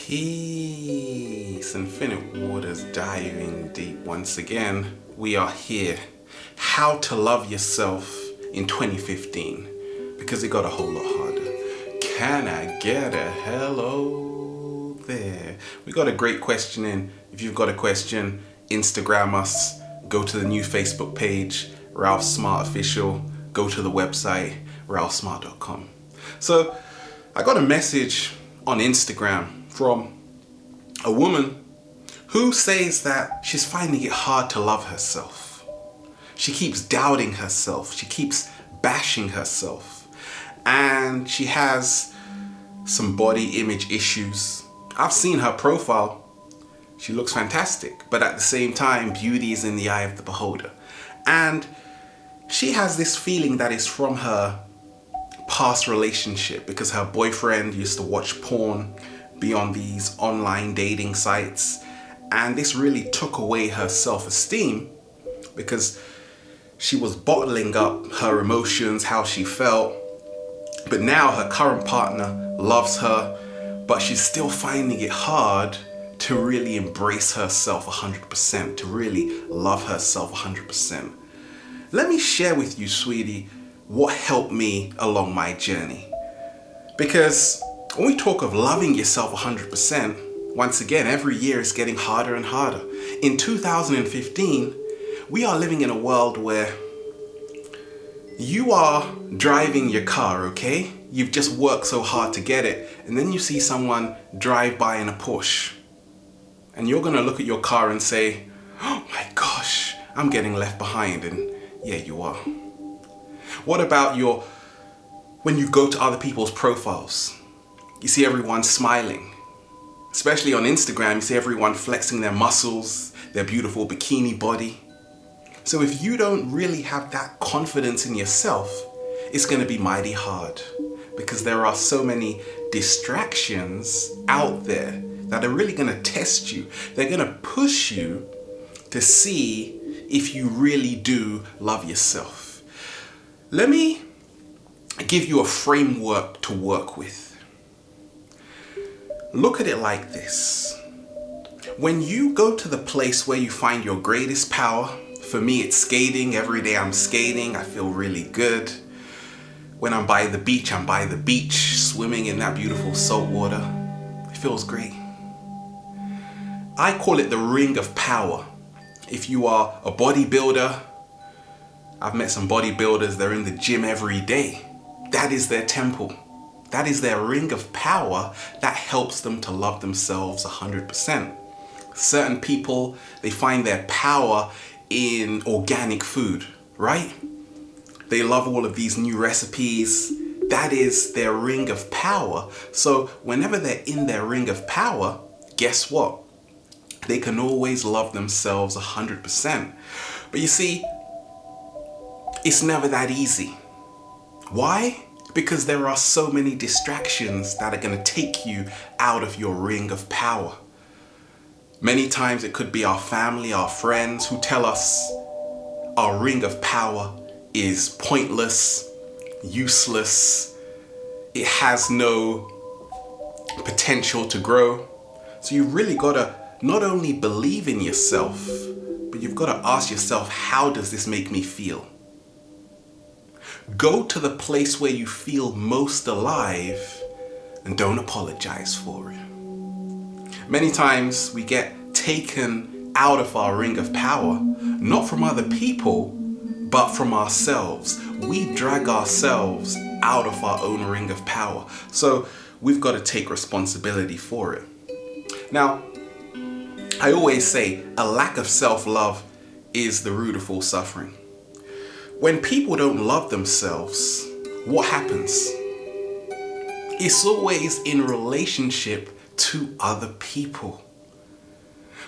Peace, infinite waters diving deep. Once again, we are here. How to love yourself in 2015, because it got a whole lot harder. Can I get a hello there? We got a great question in. If you've got a question, Instagram us, go to the new Facebook page, Ralph Smart Official, go to the website, ralphsmart.com. So I got a message on Instagram from a woman who says that she's finding it hard to love herself. She keeps doubting herself. She keeps bashing herself. And she has some body image issues. I've seen her profile. She looks fantastic. But at the same time, beauty is in the eye of the beholder. And she has this feeling that is from her past relationship, because her boyfriend used to watch porn, be on these online dating sites, and this really took away her self-esteem because she was bottling up her emotions, how she felt. But now her current partner loves her, but she's still finding it hard to really embrace herself 100%, to really love herself 100%. Let me share with you, sweetie, what helped me along my journey. Because when we talk of loving yourself 100%, once again, every year is getting harder and harder. In 2015, we are living in a world where you are driving your car, okay? You've just worked so hard to get it, and then you see someone drive by in a Porsche. And you're gonna look at your car and say, oh my gosh, I'm getting left behind. And yeah, you are. What about when you go to other people's profiles? You see everyone smiling. Especially on Instagram, you see everyone flexing their muscles, their beautiful bikini body. So if you don't really have that confidence in yourself, it's going to be mighty hard, because there are so many distractions out there that are really going to test you. They're going to push you to see if you really do love yourself. Let me give you a framework to work with. Look at it like this. When you go to the place where you find your greatest power, for me it's skating. Every day I'm skating, I feel really good. When I'm by the beach, I'm by the beach, swimming in that beautiful salt water. It feels great. I call it the ring of power. If you are a bodybuilder, I've met some bodybuilders, they're in the gym every day. That is their temple. That is their ring of power that helps them to love themselves 100%. Certain people, they find their power in organic food, right? They love all of these new recipes. That is their ring of power. So whenever they're in their ring of power, guess what? They can always love themselves 100%. But you see, it's never that easy. Why? Because there are so many distractions that are going to take you out of your ring of power. Many times it could be our family, our friends who tell us our ring of power is pointless, useless, it has no potential to grow. So you've really got to not only believe in yourself, but you've got to ask yourself, how does this make me feel? Go to the place where you feel most alive and don't apologize for it. Many times we get taken out of our ring of power, not from other people, but from ourselves. We drag ourselves out of our own ring of power. So we've got to take responsibility for it. Now, I always say a lack of self-love is the root of all suffering. When people don't love themselves, what happens? It's always in relationship to other people.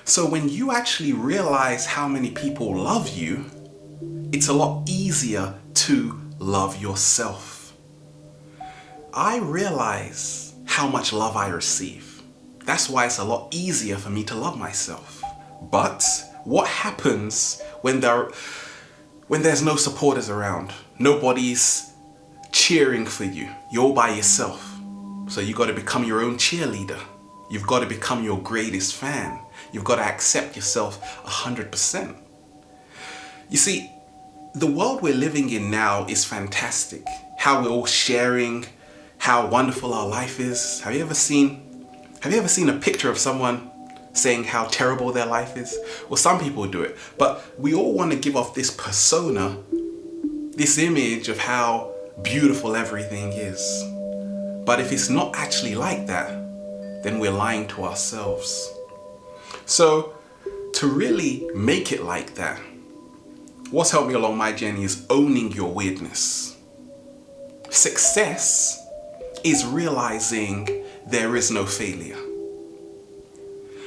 So when you actually realize how many people love you, it's a lot easier to love yourself. I realize how much love I receive. That's why it's a lot easier for me to love myself. But what happens when there's no supporters around? Nobody's cheering for you. You're all by yourself. So you got to become your own cheerleader. You've got to become your greatest fan. You've got to accept yourself 100%. You see, the world we're living in now is fantastic. How we're all sharing how wonderful our life is. Have you ever seen a picture of someone saying how terrible their life is? Well, some people do it, but we all want to give off this persona, this image of how beautiful everything is. But if it's not actually like that, then we're lying to ourselves. So to really make it like that, what's helped me along my journey is owning your weirdness. Success is realizing there is no failure.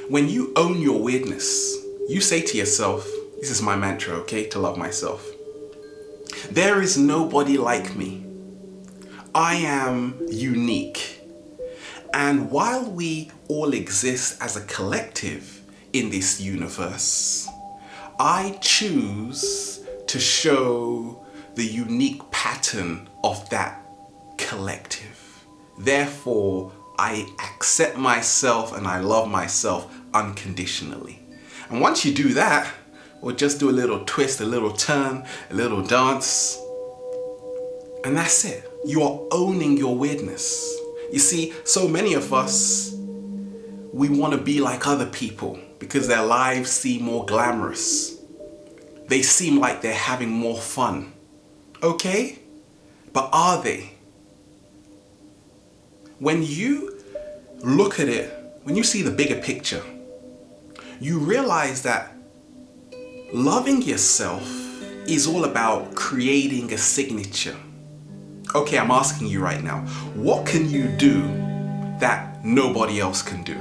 When you own your weirdness, you say to yourself, this is my mantra, okay, to love myself. There is nobody like me. I am unique. And while we all exist as a collective in this universe, I choose to show the unique pattern of that collective. Therefore, I accept myself and I love myself unconditionally. And once you do that, or just do a little twist, a little turn, a little dance, and that's it. You are owning your weirdness. You see, so many of us, we want to be like other people because their lives seem more glamorous. They seem like they're having more fun. Okay? But are they? When you look at it, when you see the bigger picture, you realize that loving yourself is all about creating a signature. Okay, I'm asking you right now, what can you do that nobody else can do?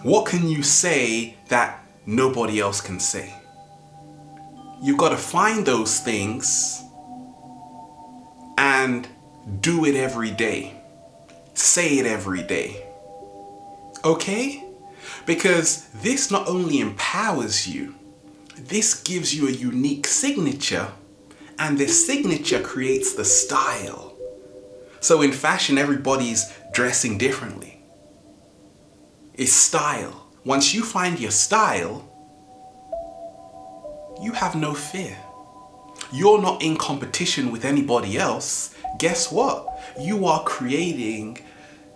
What can you say that nobody else can say? You've got to find those things and do it every day. Say it every day. Okay? Because this not only empowers you, this gives you a unique signature, and this signature creates the style. So in fashion, everybody's dressing differently. It's style. Once you find your style, you have no fear. You're not in competition with anybody else. Guess what? You are creating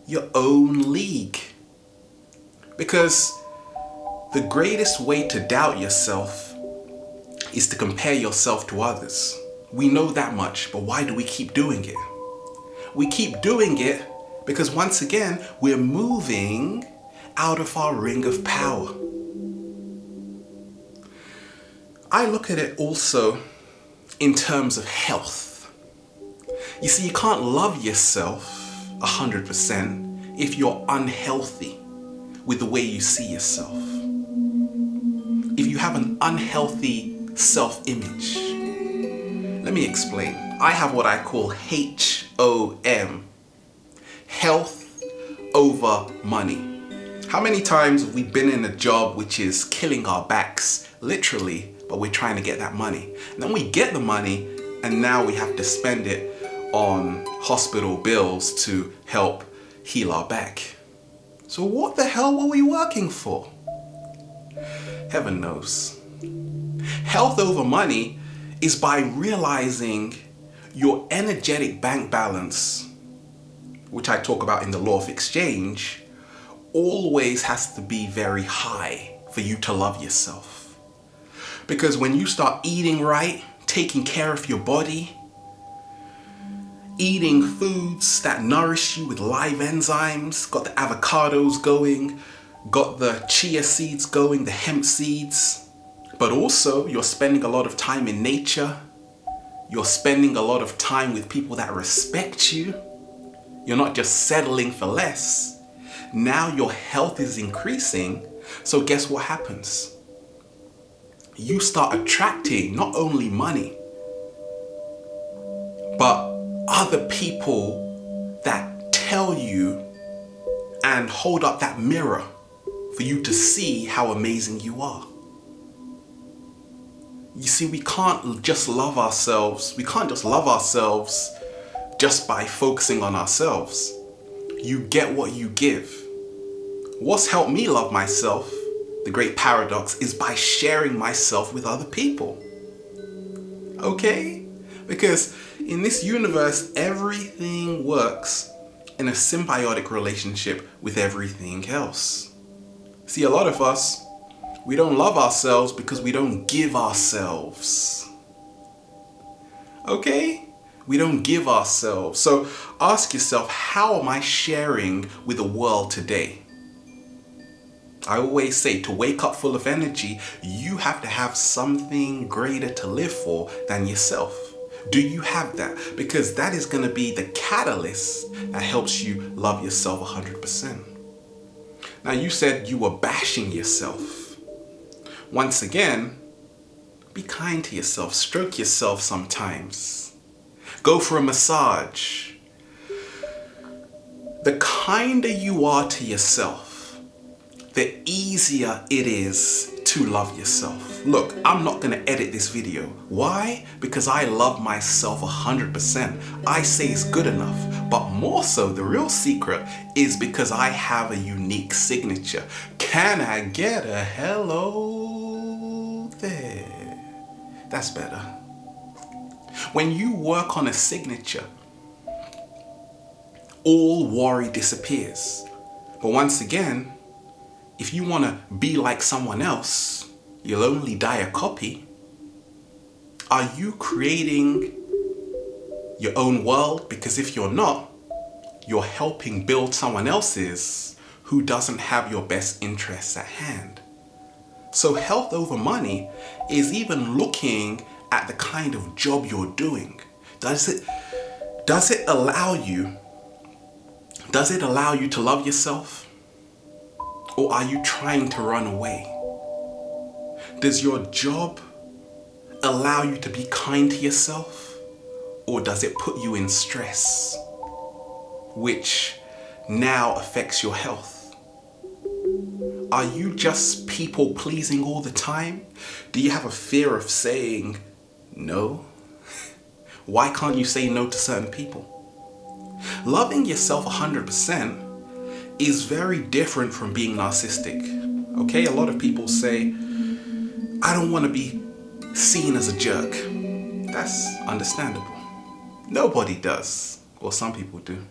your own league. Because the greatest way to doubt yourself is to compare yourself to others. We know that much, but why do we keep doing it? We keep doing it because once again, we're moving out of our ring of power. I look at it also in terms of health. You see, you can't love yourself 100% if you're unhealthy with the way you see yourself. If you have an unhealthy self-image. Let me explain. I have what I call HOM. Health over money. How many times have we been in a job which is killing our backs, literally, but we're trying to get that money. And then we get the money and now we have to spend it on hospital bills to help heal our back. So what the hell were we working for? Heaven knows. Health over money is by realizing your energetic bank balance, which I talk about in the law of exchange, always has to be very high for you to love yourself. Because when you start eating right, taking care of your body, eating foods that nourish you with live enzymes, got the avocados going, got the chia seeds going, the hemp seeds, but also you're spending a lot of time in nature, you're spending a lot of time with people that respect you, you're not just settling for less. Now your health is increasing, so guess what happens? You start attracting not only money, but other people that tell you and hold up that mirror for you to see how amazing you are. You see, we can't just love ourselves. We can't just love ourselves just by focusing on ourselves. You get what you give. What's helped me love myself, the great paradox, is by sharing myself with other people. Okay? Because in this universe, everything works in a symbiotic relationship with everything else. See, a lot of us, we don't love ourselves because we don't give ourselves. Okay? We don't give ourselves. So ask yourself, how am I sharing with the world today? I always say, to wake up full of energy, you have to have something greater to live for than yourself. Do you have that? Because that is going to be the catalyst that helps you love yourself 100%. Now, you said you were bashing yourself. Once again, be kind to yourself. Stroke yourself sometimes. Go for a massage. The kinder you are to yourself, the easier it is to love yourself. Look, I'm not going to edit this video. Why? Because I love myself 100%. I say it's good enough. But more so, the real secret is because I have a unique signature. Can I get a hello there? That's better. When you work on a signature, all worry disappears. But once again, if you want to be like someone else, you'll only die a copy. Are you creating your own world? Because if you're not, you're helping build someone else's who doesn't have your best interests at hand. So health over money is even looking at the kind of job you're doing. Does it allow you to love yourself? Or are you trying to run away? Does your job allow you to be kind to yourself? Or does it put you in stress, which now affects your health? Are you just people pleasing all the time? Do you have a fear of saying no? Why can't you say no to certain people? Loving yourself 100% is very different from being narcissistic. Okay, a lot of people say, I don't want to be seen as a jerk. That's understandable. Nobody does. Well, some people do.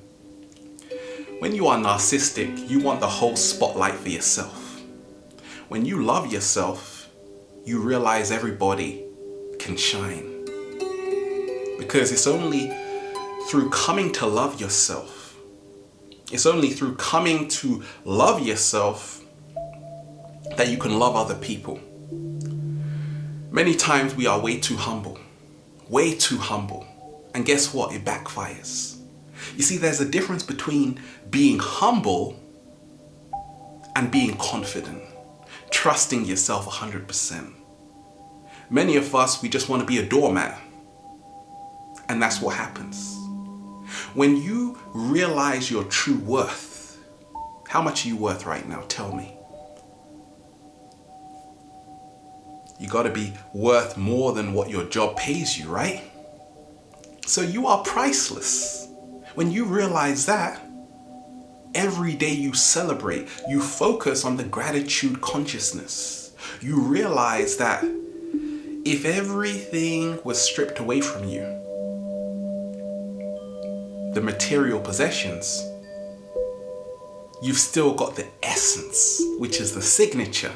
When you are narcissistic, you want the whole spotlight for yourself. When you love yourself, you realize everybody can shine. Because it's only through coming to love yourself, that you can love other people. Many times we are way too humble. And guess what? It backfires. You see, there's a difference between being humble and being confident, trusting yourself 100%. Many of us, we just want to be a doormat. And that's what happens. When you realize your true worth, how much are you worth right now? Tell me. You got to be worth more than what your job pays you, right? So you are priceless. When you realize that, every day you celebrate, you focus on the gratitude consciousness. You realize that if everything was stripped away from you, the material possessions, you've still got the essence, which is the signature.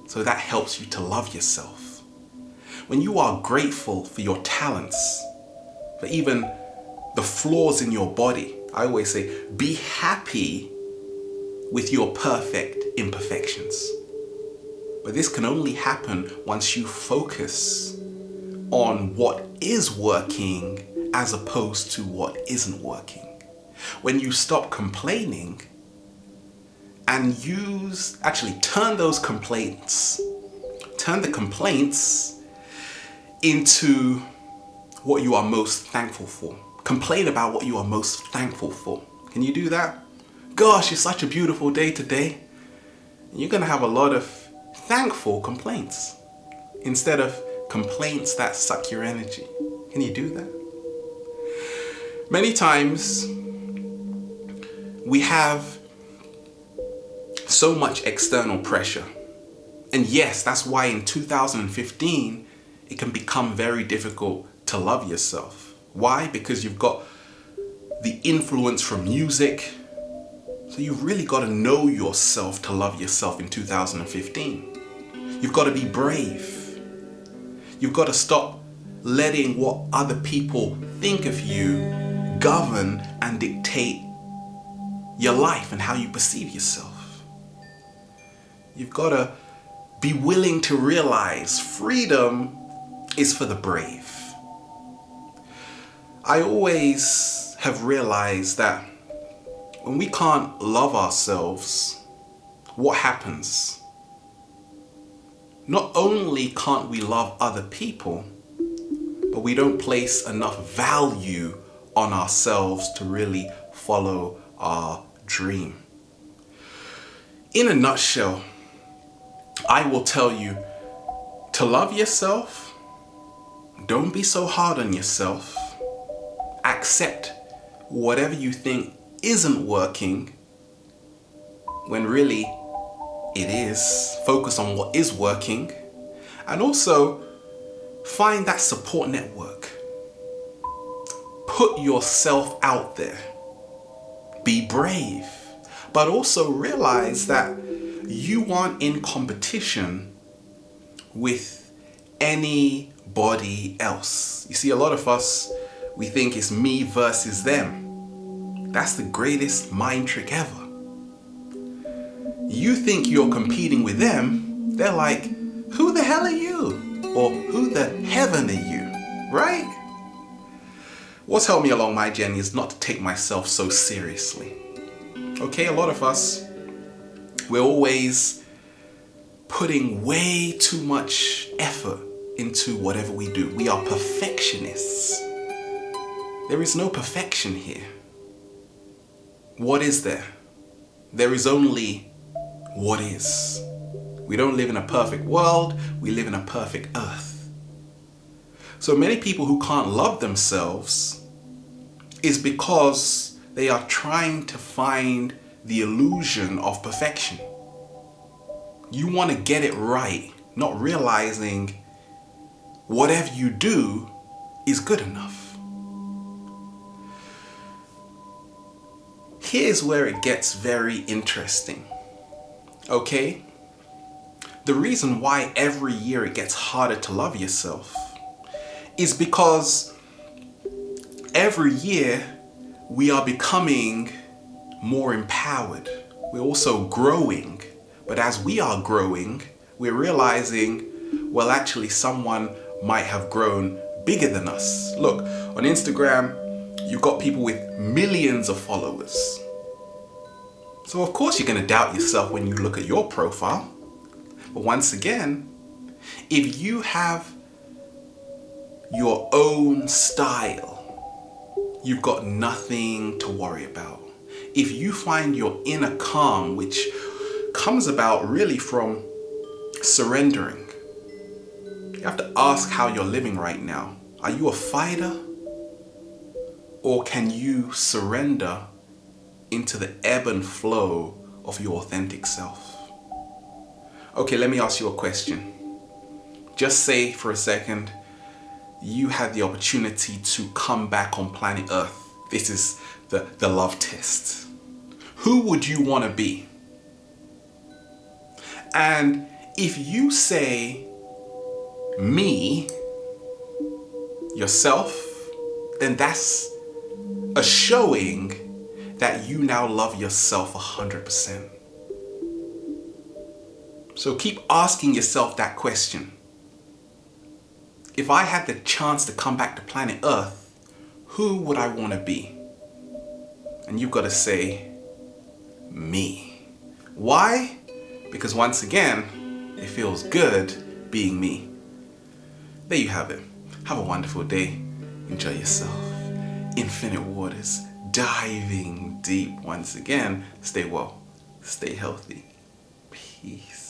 So that helps you to love yourself. When you are grateful for your talents, for even the flaws in your body, I always say, be happy with your perfect imperfections. But this can only happen once you focus on what is working as opposed to what isn't working. When you stop complaining and turn the complaints into what you are most thankful for. Complain about what you are most thankful for. Can you do that? Gosh, it's such a beautiful day today. You're going to have a lot of thankful complaints instead of complaints that suck your energy. Can you do that? Many times We have so much external pressure. And yes, that's why in 2015, it can become very difficult to love yourself. Why? Because you've got the influence from music. So you've really got to know yourself to love yourself in 2015. You've got to be brave. You've got to stop letting what other people think of you govern and dictate your life and how you perceive yourself. You've got to be willing to realize freedom is for the brave. I always have realized that when we can't love ourselves, what happens? Not only can't we love other people, but we don't place enough value on ourselves to really follow our dream. In a nutshell, I will tell you to love yourself. Don't be so hard on yourself. Accept whatever you think isn't working when really it is. Focus on what is working. And also find that support network. Put yourself out there. Be brave. But also realize that you aren't in competition with anybody else. You see, a lot of us, we think it's me versus them. That's the greatest mind trick ever. You think you're competing with them, they're like, who the hell are you? Or who the heaven are you, right? What's helped me along my journey is not to take myself so seriously. Okay, a lot of us, we're always putting way too much effort into whatever we do. We are perfectionists. There is no perfection here. What is there? There is only what is. We don't live in a perfect world, we live in a perfect earth. So many people who can't love themselves is because they are trying to find the illusion of perfection. You want to get it right, not realizing whatever you do is good enough. Here's where it gets very interesting. Okay? The reason why every year it gets harder to love yourself is because every year we are becoming more empowered. We're also growing. But as we are growing, we're realizing, well, actually someone might have grown bigger than us. Look, on Instagram, you've got people with millions of followers. So of course you're going to doubt yourself when you look at your profile. But once again, if you have your own style, you've got nothing to worry about. If you find your inner calm, which comes about really from surrendering, you have to ask how you're living right now. Are you a fighter? Or can you surrender into the ebb and flow of your authentic self? Okay, let me ask you a question. Just say for a second, you had the opportunity to come back on planet Earth. This is the love test. Who would you want to be? And if you say me, yourself, then that's a showing that you now love yourself 100%. So keep asking yourself that question. If I had the chance to come back to planet Earth, who would I want to be? And you've got to say, me. Why? Because once again, it feels good being me. There you have it. Have a wonderful day. Enjoy yourself. Infinite waters, diving deep once again. Stay well. Stay healthy. Peace.